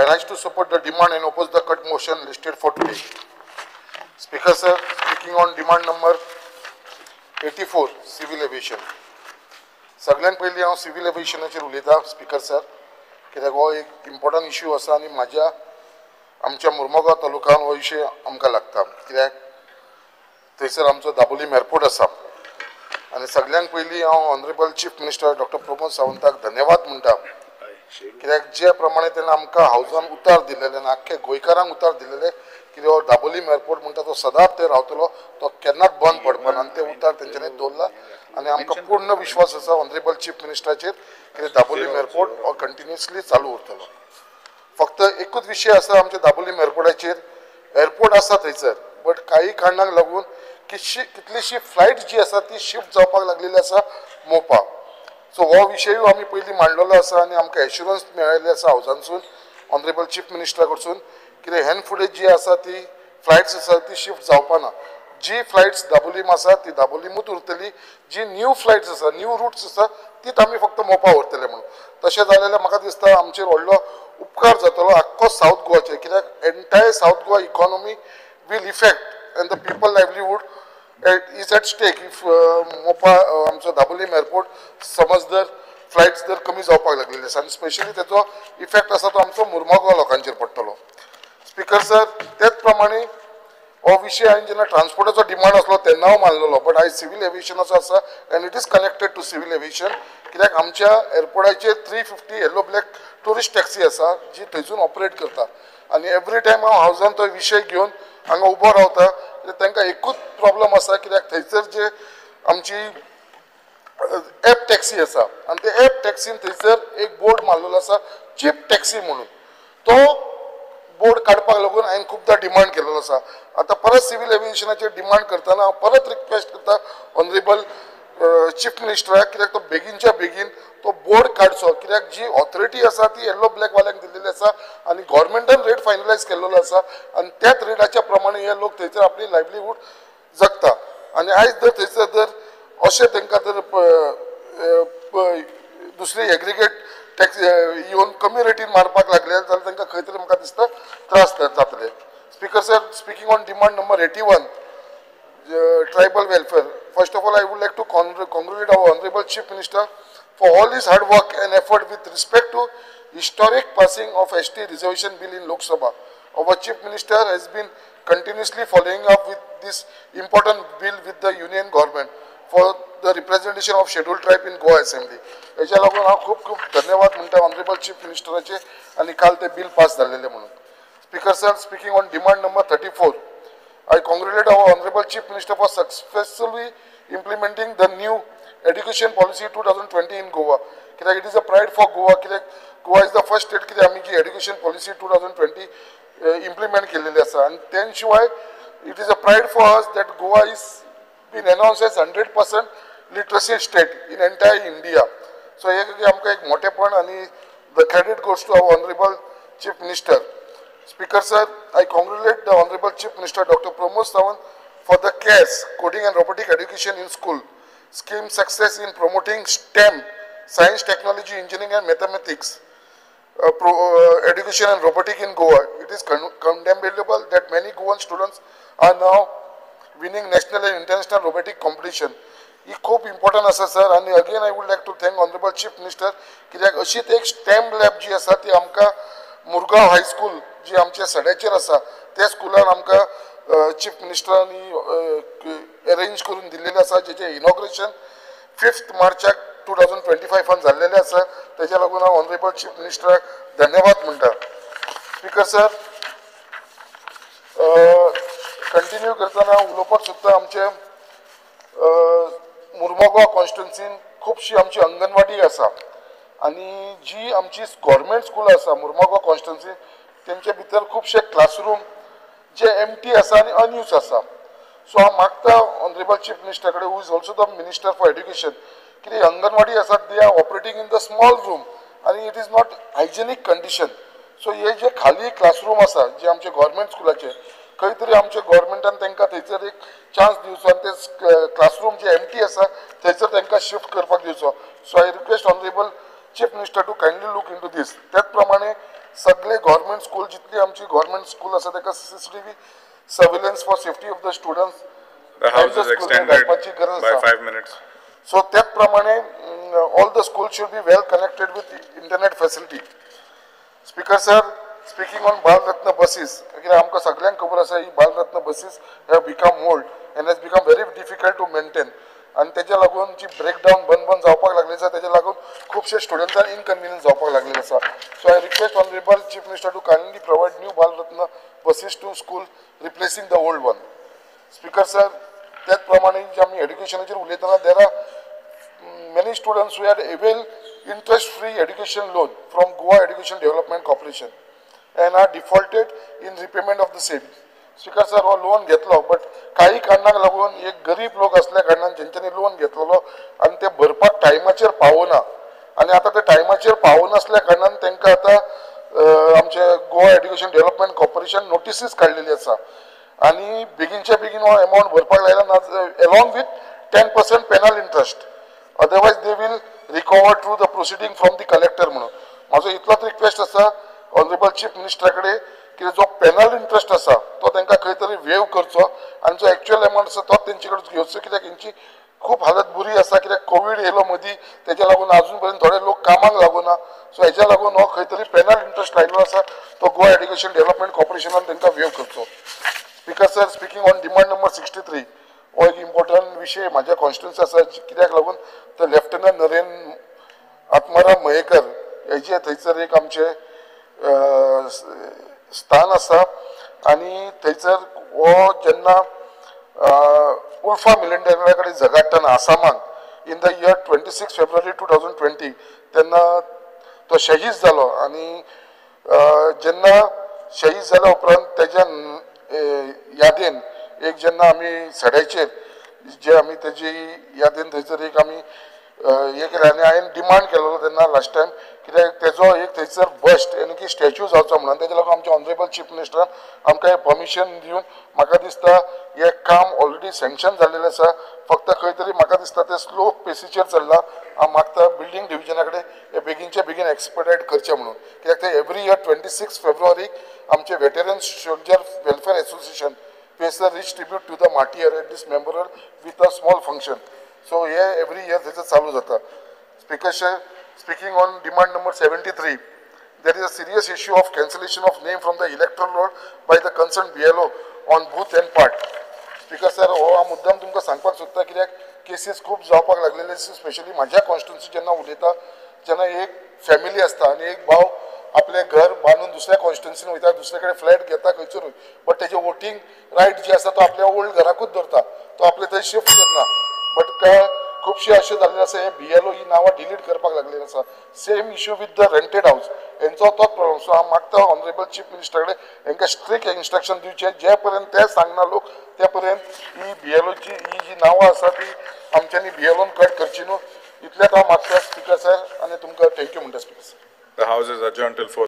I rise to support the demand and oppose the cut motion listed for today. Speaker sir, speaking on demand number 84, civil aviation. सगळ्यांत पयलीं हांव civil एविएशनाचेर उलयतां speaker sir, कित्याक हो एक important issue आसा आनी आमच्या मुर्मुगांव तालुक्यान हो विशय आमकां लागता, कित्याक थंयसर आमचो दाबोलीम एअरपोर्ट आसा आनी सगळ्यांत पयलीं हांव honourable chief minister doctor Pramod सावंताक धन्यवाद म्हणटा, कित्याक जे प्रमाणे तेणें आमकां हावजान उतार दिलेले आनी आख्खे गोंयकारांक उतार दिलेले की हो दाबोलीम एअरपोर्ट म्हणटा तो सदांच ते रावतलो, तो केन्नाच बंद पडपाना आनी ते उतार तेंच्यांनी दवरला आनी आमकां पूर्ण विश्वास आसा ऑनरेबल चीफ मिनिस्टराचेर की दाबोलीम एअरपोर्ट हो कंटिन्युअसली चालू उरतलो. फक्त एकूच विशय आसा आमच्या दाबोलीम एअरपोर्टाचेर, एअरपोर्ट आसा थंयसर बट काही कारणांक लागून कितलीशी फ्लायट जी आसा ती शिफ्ट जावपाक लागलेली आसा मोपा. सो हो विशयूय आमी पयलीं मांडलेलो आसा आनी आमकां एश्युरन्स मेळिल्ले आसा हावजानसून ऑनरेबल चीफ मिनिस्टरा कडसून कितें हेन फुडें जी आसा ती फ्लायट्स आसा ती शिफ्ट जावपाना. जी फ्लायट्स दाबोलीम आसा ती दाबोलीमूच उरतली, जी न्यू फ्लायट्स आसा न्यू रूट्स आसा तीच आमी फक्त मोपा व्हरतले म्हणून. तशें जालें जाल्यार म्हाका दिसता आमचेर व्हडलो उपकार जातलो आख्खो सावथ गोवाचेर, कित्याक entire south Goa economy will effect and the people livelihood is at stake if Mopa आमचो दाबोलीम एअरपोर्ट समज जर फ्लायट्स जर कमी जावपाक लागलेली आसा आनी स्पेशली तेचो इफेक्ट आसा तो आमचो मुर्मुगांव लोकांचेर पडटलो. स्पीकर सर, तेच प्रमाणे हो विशय हांवें जेन्ना ट्रान्सपोर्टाचो डिमांड आसलो तेन्ना हांव मानलेलो, बट आयज सिव्हिल एविएशनाचो आसा and it is connected to civil aviation, कित्याक आमच्या एअरपोर्टाचेर 350 येलो ब्लॅक टुरिस्ट टॅक्सी आसा जी थंयसून ऑपरेट करता आनी एवरी टायम हांव हावजान तो विशय घेवन हांगा उबो रावता. तांकां एकूच प्रॉब्लम आसा, कित्याक थंयसर जे आमची एप टॅक्सी आसा आनी ते एप टॅक्सीन थंयसर एक बोर्ड मारलेलो आसा चीप टॅक्सी म्हणून, तो बोर्ड काडपाक लागून हांवें खुबदां डिमांड केलेलो आसा. आतां परत सिव्हिल एविएशनाचेर डिमांड करतना हांव परत रिक्वेस्ट करता ऑनरेबल चीफ मिनिस्टराक, कित्याक तो बेगीनच्या बेगीन तो बोर्ड काडचो, कित्याक जी ऑथॉरिटी आसा ती येलो ब्लॅक वाल्यांक दिल्लेली आसा आनी गव्हर्मेंटान रेट फायनलायज केल्लो आसा आनी त्याच रेटाच्या प्रमाणे हे लोक थंयसर आपली लायवलीहूड जगता. आनी आयज जर थंयसर जर अशें तांकां जर दुसरी एग्रिगेट टॅक्स येवन कमी रेटीन मारपाक लागले जाल्यार तांकां खंय तरी म्हाका दिसता त्रास जातले. Speaker sir, speaking on demand number 81, tribal welfare. First of all, I would like to congratulate our Honorable Chief Minister for all his hard work and effort with respect to historic passing of ST reservation bill in Lok Sabha. Our Chief Minister has been continuously following up with this important bill with the Union government for the representation of scheduled tribe in Goa Assembly. हेच्या लागून हांव खूब खूब धन्यवाद म्हणटा honourable chief मिनिस्टराचे आनी काल ते बिल पास जाल्लेले म्हणून. Speaker sir, speaking on demand number 34, I congratulate our Honorable Chief Minister for successfully implementing the new education policy 2020 in Goa. It is a pride for Goa. Goa is the first state that आमी education policy 2020 implement केलेली आसा. And then शिवाय it is a pride for us that Goa is been announced as 100% literacy state in entire India. So हे आमकां एक मोठेपण आनी the credit goes to our Honorable Chief Minister. Speaker sir, I congratulate the Honorable Chief Minister Dr. Pramod Sawant for the CARES, Coding and Robotic Education in School, scheme success in promoting STEM, Science, Technology, Engineering and Mathematics, education and robotic in Goa. It is commendable that many Goan students are now winning national and international robotic competition. ही खूप important आसा sir. आनी again I would like to thank honourable chief minister, कित्याक अशीच एक stem lab जी आसा ती आमकां Mormugao high school जी आमच्या सड्याचेर आसा त्या स्कुलान आमकां चीफ मिनिस्टरांनी अरेंज करून दिल्लेलें आसा, जेचें इनॉग्रेशन 5 मार्चाक 2025 जाल्लेलें आसा. तेच्या लागून हांव ऑनरेबल चीफ मिनिस्टराक धन्यवाद म्हणटा. स्पीकर सर, कंटिन्यू करतना उलोवपाक सोदता आमचे मुर्मुगांव कॉन्स्टिट्युन्सीन खुबशी आमची अंगणवाडी आसा आनी जी आमची गव्हर्मेंट स्कूल आसा मुर्मुगांव कॉन्स्टिट्युन्सीन तेंचे भितर खुबशे क्लासरूम जे एम्प्टी आसा आनी अनयूज आसा. सो हांव मागता ऑनरेबल चीफ मिनिस्टर कडेन, who is also the minister for education, की अंगणवाडी आसा they are operating in the small room आनी it is not hygienic condition. So हे जे खाली क्लासरूम आसा जे आमचे गव्हर्मेंट स्कुलाचे खंय तरी आमच्या गव्हर्मेंटान तांकां थंयसर एक चान्स दिवचो आनी ते क्लासरूम जे एम्प्टी आसा थंयसर तांकां शिफ्ट करपाक दिवचो. So I request honourable chief minister to kindly look into this. त्याच प्रमाणे सगळे गव्हर्मेंट स्कूल जितली आमची गव्हर्मेंट स्कूल आसा ताका CCTV surveillance for safety of the students The house is extended by 5 minutes. So त्याच प्रमाणे all the school should be well connected with internet facility. Speaker sir, speaking on Balratna buses, कित्याक आमकां सगळ्यांक खबर आसा ही Balratna buses have become old and has become very difficult to maintain आनी तेच्या लागून जी ब्रेकडावन बंद जावपाक लागली आसा तेच्या लागून खुबशे स्टुडंट्सांक इनकन्विनियन्स जावपाक लागलेले आसा. So I request honourable chief minister to kindly provide new Balratna buses to school replacing the old one. Speaker sir, त्याच प्रमाणे जे आमी एड्युकेशनाचेर उलयतना there are many students who had avail interest-free education loan from Goa Education Development Corporation and are defaulted in repayment of the same. Speaker sir, हो loan घेतलो but काही कारणाक लागून एक गरीब लोक असल्या कारणान जेंच्यांनी लोन घेतलेलो आणि ते भरपाक टायमाचेर पावना आणि आता ते टायमाचेर पावनासल्या कारणान तांकां आता आमचे Goa education development corporation notices काडलेली आसा आणि बेगीनच्या बेगीन हो अमाउंट भरपाक लायला along with 10% penal interest. Otherwise they will recover through the proceeding from the collector म्हणून माझो इतलोच रिक्वेस्ट आसा ऑनरेबल चीफ मिनिस्टरा कडेन की जो पेनल इंटरेस्ट आसा तो तांकां खंय तरी वेव करचो आनी जो एक्चुअल अमाउंट आसा तो तेंचे कडेन घेवचो कित्याक हेंची खूब हालत बुरी आसा कित्याक कोवीड येयलो मदीं तेच्या लागून अजून पर्यंत थोडे लोक कामाक लागूना. सो हेच्या लागून हो खंय तरी पेनल इंटरेस्ट लायलो आसा तो गोवा एड्युकेशन डेव्हलपमेंट कॉर्पोरेशनान तांकां वेव करचो. Speaker sir, speaking on demand number 63 हो एक इम्पॉर्टंट विषय माझ्या कॉन्स्टिट्युन्सी आसा कित्याक लागून तर लेफ्टनंट नरेन आत्माराम मयेकर हेजे थंयसर एक आमचे स्थान आसा आनी थंयसर हो जेन्ना उल्फा मिलिंडरा कडेन झगडटाना आसामाक इन द इयर 26 फेब्रुवारी 2020 तेन्ना तो शहीद जालो आनी जेन्ना शहीद जाल्या उपरांत तेज्या यादेन एक जेन्ना आमी सड्याचेर जे आमी तेजी यादेन थंयसर एक आमी हे केलें आनी हांवें डिमांड केलेलो तेन्ना लास्ट टायम कित्याक तेजो एक थंयसर बस्ट यानी की स्टॅच्यू जावचो म्हणून तेच्या लागून आमच्या ऑनरेबल चीफ मिनिस्टरान आमकां हें परमिशन दिवन म्हाका दिसता हें काम ऑलरेडी सँक्शन जाल्लेलें आसा फक्त खंय तरी म्हाका दिसता तें स्लो पेसीचेर चल्लां. हांव मागता बिल्डींग डिविजना कडेन हें बेगीनच्या बेगीन एक्सपर्टायट करचें म्हणून कित्याक ते एवरी इयर 26 फेब्रुवारीक आमचे veterans soldier welfare association pays a rich tribute to the martyr at this memorial with a small function. So here every year this is चालू जाता. Speaker, speaking on demand number 73, there is a serious issue of cancellation of name from the electoral roll by the concerned BLO on booth and part. Speaker sir, हो हा मुद्दाम तुमकां सांगपाक सोदता कित्याक cases खूब जावपाक लागलेले स्पेशली म्हाज्या कॉन्स्टिट्युन्सी जेन्ना उलयता जेन्ना एक फॅमिली आसता आनी एक भाव आपले घर बांदून दुसऱ्या कॉन्स्टिट्युन्सीन वयता दुसरे कडेन फ्लॅट घेता खंयसरूय बट तेजे वोटींग रायट जे आसा तो आपल्या ओल्ड घराकूच धरता तो आपले थंय शिफ्ट करना बट खुबशे अशें जाल्लें आसा हे BLO ही नांवां डिलीट करपाक लागलेली आसा. Same issue with the rented house हेंचो तोच प्रॉब्लम. सो हांव मागता ऑनरेबल चीफ मिनिस्टर कडेन हेंकां स्ट्रिक्ट इंस्ट्रक्शन दिवचे जे पर्यंत ते सांगना लोक ते पर्यंत ही BLOची ही जी नांवां आसा ती आमच्यांनी BLOन कट करची न्हू इतलेंच हांव मागता स्पीकर सर आनी तुमकां थँक्यू म्हणटा speaker sir. The house is adjourned till 4.